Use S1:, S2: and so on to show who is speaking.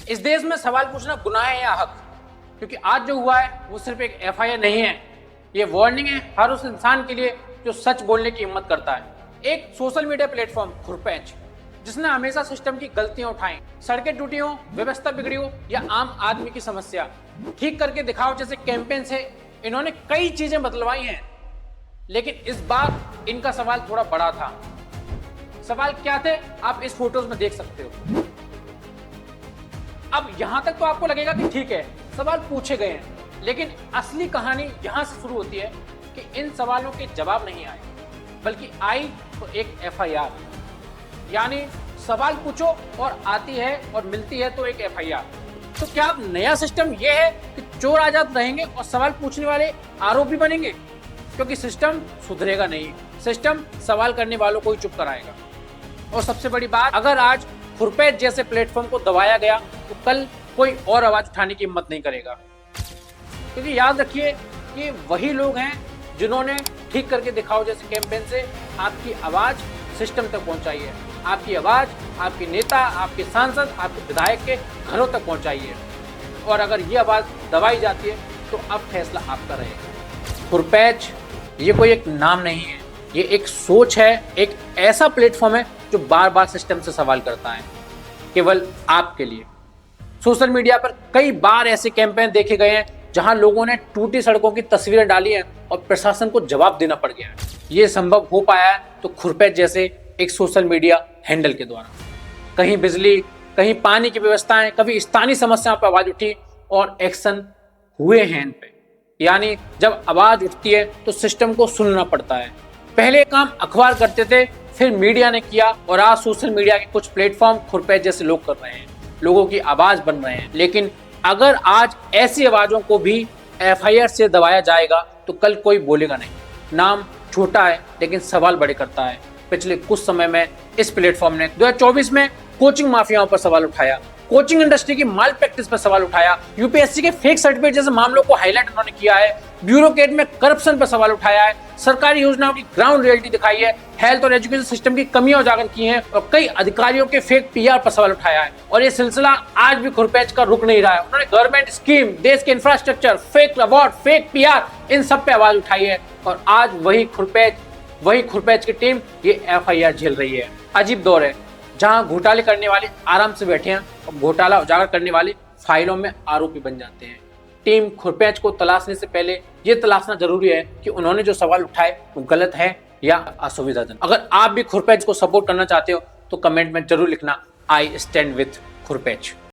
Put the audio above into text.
S1: इस देश में सवाल पूछना गुनाह है या हक? क्योंकि आज जो हुआ है वो सिर्फ एक एफआईआर नहीं है, ये वार्निंग है हर उस इंसान के लिए जो सच बोलने की हिम्मत करता है। एक सोशल मीडिया प्लेटफॉर्म खुरपैच, जिसने हमेशा सिस्टम की गलतियां उठाई, सड़कें टूटी हो, व्यवस्था बिगड़ी हो या आम आदमी की समस्या ठीक करके दिखाओ जैसे कैंपेन से इन्होंने कई चीजें बदलवाई हैं। लेकिन इस बार इनका सवाल थोड़ा बड़ा था। सवाल क्या थे आप इस फोटोज में देख सकते हो। अब यहां तक तो आपको लगेगा कि ठीक है, सवाल पूछे गए हैं, लेकिन असली कहानी यहां से शुरू होती है कि इन सवालों के जवाब नहीं आए, बल्कि आई तो एक एफआईआर। यानी सवाल पूछो और आती है और मिलती है तो एक एफआईआर। तो क्या अब नया सिस्टम यह है कि चोर आजाद रहेंगे और सवाल पूछने वाले आरोपी बनेंगे? क्योंकि सिस्टम सुधरेगा नहीं, सिस्टम सवाल करने वालों को ही चुप कराएगा। और सबसे बड़ी बात, अगर आज खुरपैच जैसे प्लेटफॉर्म को दबाया गया तो कल कोई और आवाज उठाने की हिम्मत नहीं करेगा। क्योंकि याद रखिए कि वही लोग हैं जिन्होंने ठीक करके दिखाओ जैसे कैंपेन से आपकी आवाज सिस्टम तक पहुंचाई है। आपकी आवाज आपके नेता, आपके सांसद, आपके विधायक के घरों तक पहुंचाई है। और अगर ये आवाज दबाई जाती है तो अब फैसला आपका रहेगा। खुरपैच ये कोई एक नाम नहीं है, ये एक सोच है, एक ऐसा प्लेटफॉर्म है जो बार बार सिस्टम से सवाल करता है, केवल आपके लिए। सोशल मीडिया पर कई बार ऐसे कैंपेन देखे गए हैं जहां लोगों ने टूटी सड़कों की तस्वीरें डाली हैं और प्रशासन को जवाब देना पड़ गया है। ये संभव हो पाया है तो खुरपैच जैसे एक सोशल मीडिया हैंडल के द्वारा। कहीं बिजली, कहीं पानी की व्यवस्थाएं, कभी स्थानीय समस्याओं पर आवाज उठी और एक्शन हुए हैं इन पे। यानी जब आवाज उठती है तो सिस्टम को सुनना पड़ता है। पहले काम अखबार करते थे, फिर मीडिया ने किया और आज सोशल मीडिया के कुछ प्लेटफॉर्म खुरपैच जैसे लोग कर रहे हैं, लोगों की आवाज बन रहे हैं। लेकिन अगर आज ऐसी आवाजों को भी एफआईआर से दबाया जाएगा तो कल कोई बोलेगा नहीं। नाम छोटा है लेकिन सवाल बड़े करता है। पिछले कुछ समय में इस प्लेटफॉर्म ने 2024 में कोचिंग माफियाओं पर सवाल उठाया, कोचिंग इंडस्ट्री की माल प्रैक्टिस पर सवाल उठाया, यूपीएससी के फेक सर्टिफिकेट जैसे मामलों को हाईलाइट उन्होंने किया है, ब्यूरोक्रेट में करप्शन पर सवाल उठाया है, सरकारी योजनाओं की ग्राउंड रियलिटी दिखाई है, हेल्थ और एजुकेशन सिस्टम की कमियां उजागर की हैं और कई अधिकारियों के फेक पीआर पर सवाल उठाया है। और ये सिलसिला आज भी खुरपैच का रुक नहीं रहा है। उन्होंने गवर्नमेंट स्कीम, देश के infrastructure, fake award, fake PR, इन सब पे आवाज उठाई है। और आज वही खुरपैच की टीम ये एफआईआर झेल रही है। अजीब दौर है जहां घोटाले करने वाले आराम से बैठे हैं और घोटाला उजागर करने वाले फाइलों में आरोपी बन जाते हैं। टीम खुरपैच को तलाशने से पहले ये तलाशना जरूरी है कि उन्होंने जो सवाल उठाए वो गलत है या असुविधाजनक। अगर आप भी खुरपैच को सपोर्ट करना चाहते हो तो कमेंट में जरूर लिखना, आई स्टैंड विथ खुरपैच।